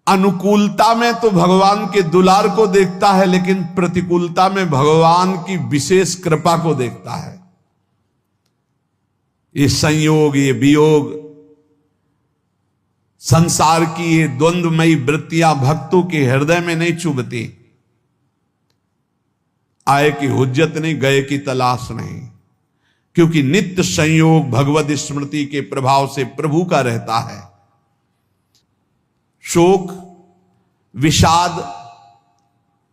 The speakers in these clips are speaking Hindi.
अनुकूलता में तो भगवान के दुलार को देखता है, लेकिन प्रतिकूलता में भगवान की विशेष कृपा को देखता है। ये संयोग, ये वियोग, संसार की ये द्वंद्वमयी वृत्तियां भक्तों के हृदय में नहीं चुभती। आए की हुज्जत नहीं, गए की तलाश नहीं, क्योंकि नित्य संयोग भगवत स्मृति के प्रभाव से प्रभु का रहता है। शोक, विषाद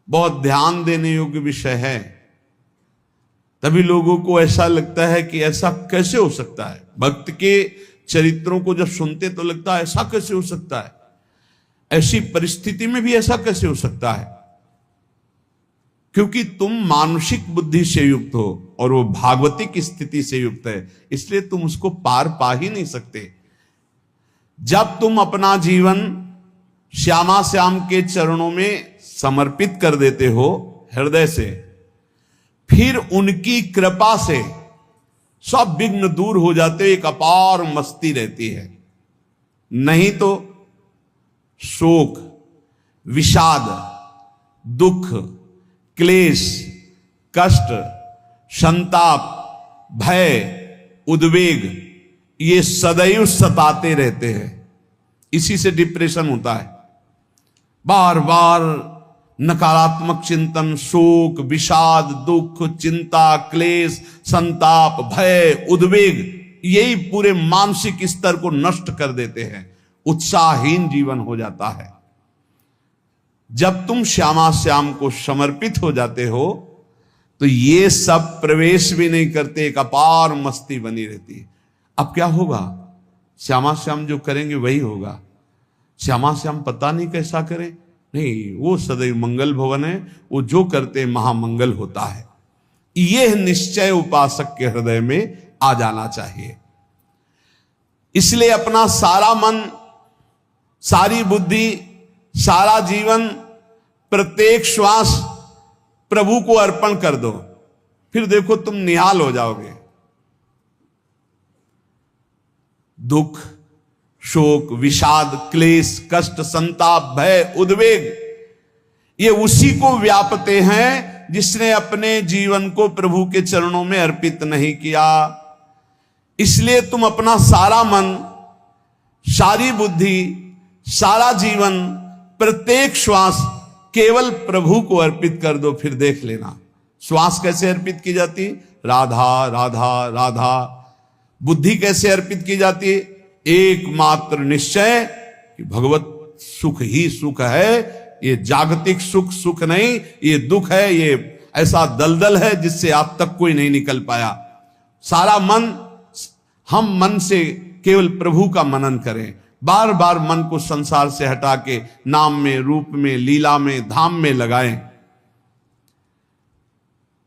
बहुत ध्यान देने योग्य विषय है। तभी लोगों को ऐसा लगता है कि ऐसा कैसे हो सकता है। भक्त के चरित्रों को जब सुनते तो लगता है ऐसा कैसे हो सकता है, ऐसी परिस्थिति में भी ऐसा कैसे हो सकता है। क्योंकि तुम मानसिक बुद्धि से युक्त हो और वो भागवतिक स्थिति से युक्त है, इसलिए तुम उसको पार पा ही नहीं सकते। जब तुम अपना जीवन श्यामा श्याम के चरणों में समर्पित कर देते हो हृदय से, फिर उनकी कृपा से सब विघ्न दूर हो जाते, एक अपार मस्ती रहती है। नहीं तो शोक, विषाद, दुख, क्लेश, कष्ट, संताप, भय, उद्वेग ये सदैव सताते रहते हैं। इसी से डिप्रेशन होता है। बार बार नकारात्मक चिंतन, शोक, विषाद, दुख, चिंता, क्लेश, संताप, भय, उद्वेग यही पूरे मानसिक स्तर को नष्ट कर देते हैं। उत्साहहीन जीवन हो जाता है। जब तुम श्यामा श्याम को समर्पित हो जाते हो तो ये सब प्रवेश भी नहीं करते, एक अपार मस्ती बनी रहती है। अब क्या होगा? श्यामा श्याम जो करेंगे वही होगा। श्यामा श्याम पता नहीं कैसा करे, नहीं, वो सदैव मंगल भवन है, वो जो करते महामंगल होता है। यह निश्चय उपासक के हृदय में आ जाना चाहिए। इसलिए अपना सारा मन, सारी बुद्धि, सारा जीवन, प्रत्येक श्वास प्रभु को अर्पण कर दो, फिर देखो तुम निहाल हो जाओगे। दुख, शोक, विषाद, क्लेश, कष्ट, संताप, भय, उद्वेग ये उसी को व्यापते हैं जिसने अपने जीवन को प्रभु के चरणों में अर्पित नहीं किया। इसलिए तुम अपना सारा मन, सारी बुद्धि, सारा जीवन, प्रत्येक श्वास केवल प्रभु को अर्पित कर दो, फिर देख लेना। श्वास कैसे अर्पित की जाती? राधा राधा राधा। बुद्धि कैसे अर्पित की जाती? एकमात्र निश्चय कि भगवत सुख ही सुख है, ये जागतिक सुख सुख नहीं, ये दुख है, ये ऐसा दलदल है जिससे आज तक कोई नहीं निकल पाया। सारा मन, हम मन से केवल प्रभु का मनन करें। बार बार मन को संसार से हटा के नाम में, रूप में, लीला में, धाम में लगाएं।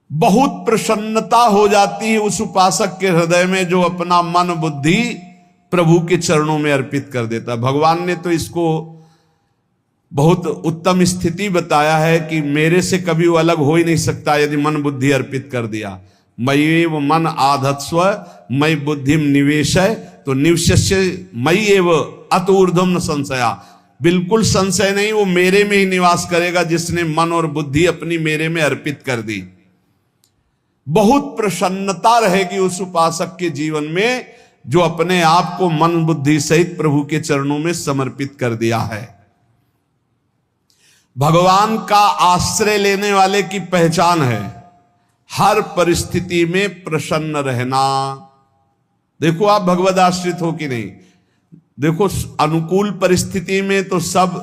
बहुत प्रसन्नता हो जाती है उस उपासक के हृदय में जो अपना मन बुद्धि प्रभु के चरणों में अर्पित कर देता। भगवान ने तो इसको बहुत उत्तम स्थिति बताया है कि मेरे से कभी वो अलग हो ही नहीं सकता यदि मन बुद्धि अर्पित कर दिया। मय्येव मन आधत्स्व मयि बुद्धिम निवेशय, तो निवश्य मयि एव अत ऊर्ध्वं न संशया। बिल्कुल संशय नहीं, वो मेरे में ही निवास करेगा जिसने मन और बुद्धि अपनी मेरे में अर्पित कर दी। बहुत प्रसन्नता रहेगी उस उपासक के जीवन में जो अपने आप को मन बुद्धि सहित प्रभु के चरणों में समर्पित कर दिया है। भगवान का आश्रय लेने वाले की पहचान है हर परिस्थिति में प्रसन्न रहना। देखो आप भगवद आश्रित हो कि नहीं, देखो अनुकूल परिस्थिति में तो सब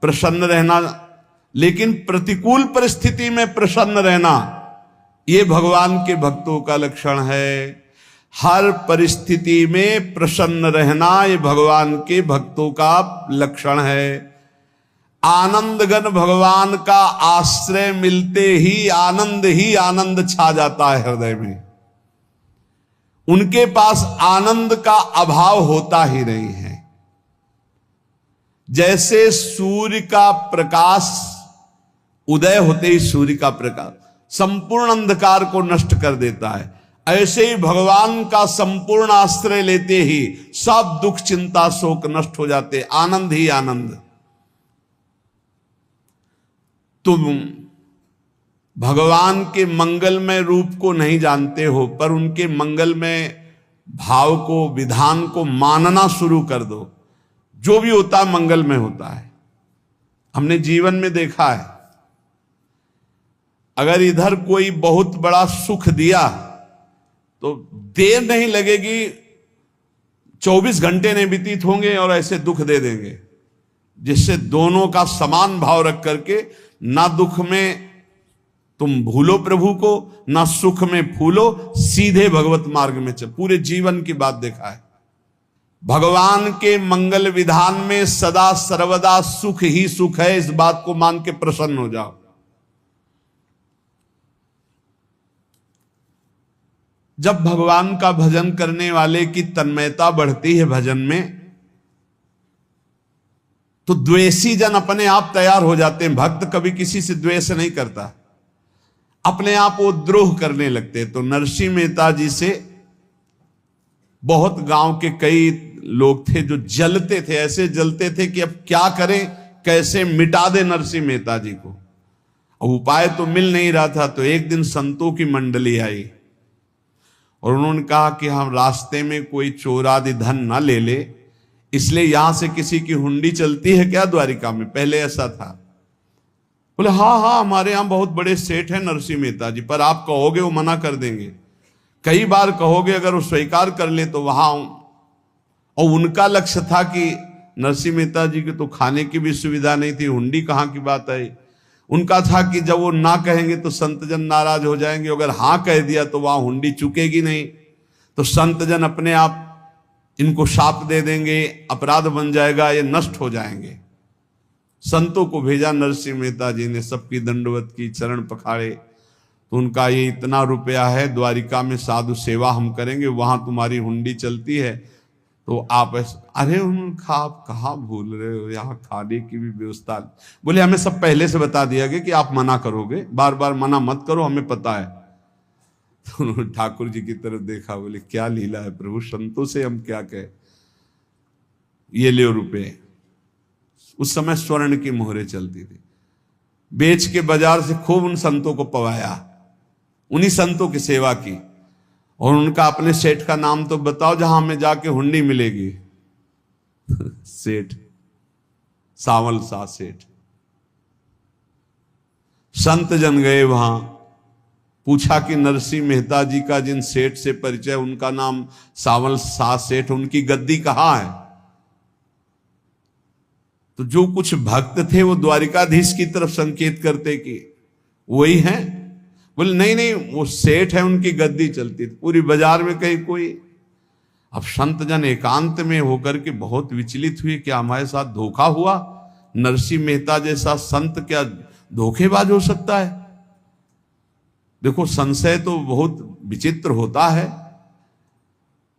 प्रसन्न रहना, लेकिन प्रतिकूल परिस्थिति में प्रसन्न रहना ये भगवान के भक्तों का लक्षण है। हर परिस्थिति में प्रसन्न रहना ये भगवान के भक्तों का लक्षण है। आनंदगन भगवान का आश्रय मिलते ही आनंद छा जाता है हृदय में। उनके पास आनंद का अभाव होता ही नहीं है। जैसे सूर्य का प्रकाश उदय होते ही सूर्य का प्रकाश संपूर्ण अंधकार को नष्ट कर देता है, ऐसे ही भगवान का संपूर्ण आश्रय लेते ही सब दुख चिंता शोक नष्ट हो जाते, आनंद ही आनंद। तुम भगवान के मंगलमय रूप को नहीं जानते हो, पर उनके मंगलमय भाव को, विधान को मानना शुरू कर दो। जो भी होता है मंगलमय होता है। हमने जीवन में देखा है, अगर इधर कोई बहुत बड़ा सुख दिया तो देर नहीं लगेगी, 24 घंटे नहीं व्यतीत होंगे और ऐसे दुख दे देंगे, जिससे दोनों का समान भाव रख करके ना दुख में तुम भूलो प्रभु को, ना सुख में फूलो, सीधे भगवत मार्ग में चल। पूरे जीवन की बात देखा है, भगवान के मंगल विधान में सदा सर्वदा सुख ही सुख है। इस बात को मान के प्रसन्न हो जाओ। जब भगवान का भजन करने वाले की तन्मयता बढ़ती है भजन में, तो द्वेषी जन अपने आप तैयार हो जाते हैं। भक्त कभी किसी से द्वेष नहीं करता, अपने आप वो द्रोह करने लगते। तो नरसिंह मेहता जी से बहुत गांव के कई लोग थे जो जलते थे, ऐसे जलते थे कि अब क्या करें, कैसे मिटा दे नरसिंह मेहता जी को। अब उपाय तो मिल नहीं रहा था। तो एक दिन संतों की मंडली आई और उन्होंने कहा कि हम रास्ते में कोई चोर आदि धन ना ले ले, इसलिए यहां से किसी की हुंडी चलती है क्या द्वारिका में? पहले ऐसा था। बोले हाँ हाँ, हमारे यहां बहुत बड़े सेठ हैं नरसिंह मेहता जी, पर आप कहोगे वो मना कर देंगे। कई बार कहोगे, अगर वो स्वीकार कर ले तो वहां। और उनका लक्ष्य था कि नरसिंह मेहता जी के तो खाने की भी सुविधा नहीं थी, हुंडी कहां की बात है। उनका था कि जब वो ना कहेंगे तो संतजन नाराज हो जाएंगे, अगर हां कह दिया तो वहां हुंडी चुकेगी नहीं, तो संतजन अपने आप इनको शाप दे देंगे, अपराध बन जाएगा, ये नष्ट हो जाएंगे। संतों को भेजा, नरसिंह मेहता जी ने सबकी दंडवत की, चरण पखाड़े। तो उनका ये इतना रुपया है, द्वारिका में साधु सेवा हम करेंगे, वहां तुम्हारी हुंडी चलती है, तो आप अरे उनका आप कहाँ भूल रहे हो, यहाँ खाने की भी व्यवस्था। बोले हमें सब पहले से बता दिया गया कि आप मना करोगे, बार बार मना मत करो, हमें पता है। तो उन्होंने ठाकुर जी की तरफ देखा, बोले क्या लीला है प्रभु, संतों से हम क्या कहें, ये ले रुपए। उस समय स्वर्ण की मोहरें चलती थी, बेच के बाजार से खूब उन संतों को पवाया, उन्हीं संतों की सेवा की। और उनका अपने सेठ का नाम तो बताओ जहां हमें जाके हुंडी मिलेगी। सेठ सावल सा सेठ। संत जन गए वहां, पूछा कि नरसिंह मेहता जी का जिन सेठ से परिचय, उनका नाम सावल सा सेठ, उनकी गद्दी कहां है? तो जो कुछ भक्त थे वो द्वारिकाधीश की तरफ संकेत करते कि वही हैं। बोले नहीं नहीं, वो सेठ है, उनकी गद्दी चलती थी, पूरी बाजार में कहीं कोई। अब संत जन एकांत में होकर के बहुत विचलित हुए, क्या हमारे साथ धोखा हुआ? नरसिंह मेहता जैसा संत क्या धोखेबाज हो सकता है? देखो संशय तो बहुत विचित्र होता है,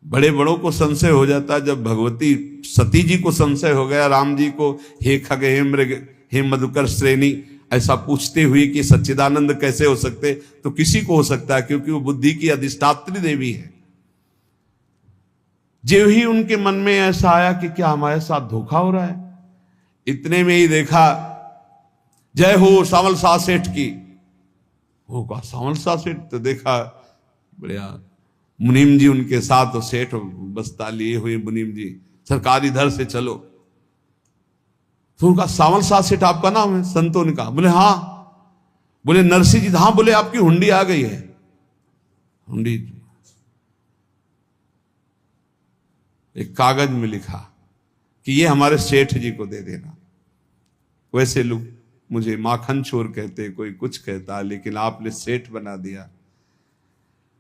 बड़े बड़ों को संशय हो जाता है। जब भगवती सती जी को संशय हो गया, राम जी को हे खग हे मृग हे मधुकर श्रेणी ऐसा पूछते हुए कि सच्चिदानंद कैसे हो सकते, तो किसी को हो सकता है, क्योंकि वो बुद्धि की अधिष्ठात्री देवी है। जो ही उनके मन में ऐसा आया कि क्या हमारे साथ धोखा हो रहा है, इतने में ही देखा जय हो सावल सा सेठ की। होगा सावल सा सेठ, तो देखा बढ़िया मुनीम जी उनके साथ, और सेठ बस्ता लिए हुए मुनीम जी, सरकार इधर से चलो। तो उनका सावल सा सेठ आपका नाम है? संतों ने कहा। बोले हाँ। बोले नरसिंह जी? हाँ। बोले आपकी हुंडी आ गई है। हुंडी एक कागज में लिखा कि ये हमारे सेठ जी को दे देना। वैसे लोग मुझे माखन चोर कहते, कोई कुछ कहता, लेकिन आपने सेठ बना दिया।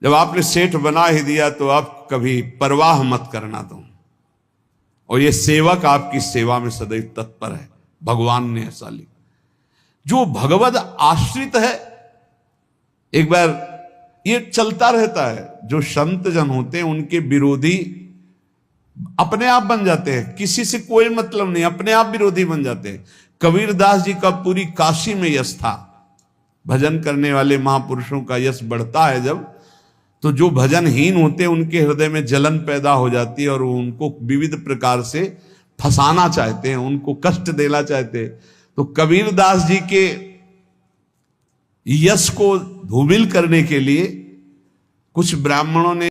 जब आपने सेठ बना ही दिया तो आप कभी परवाह मत करना तुम, और ये सेवक आपकी सेवा में सदैव तत्पर है। भगवान ने ऐसा लिखा। जो भगवद आश्रित है, एक बार ये चलता रहता है, जो संत जन होते हैं उनके विरोधी अपने आप बन जाते हैं, किसी से कोई मतलब नहीं, अपने आप विरोधी बन जाते हैं। कबीरदास जी का पूरी काशी में यश था। भजन करने वाले महापुरुषों का यश बढ़ता है जब, तो जो भजनहीन होते हैं उनके हृदय में जलन पैदा हो जाती है, और वो उनको विविध प्रकार से फंसाना चाहते हैं, उनको कष्ट देना चाहते हैं। तो कबीरदास जी के यश को धूमिल करने के लिए कुछ ब्राह्मणों ने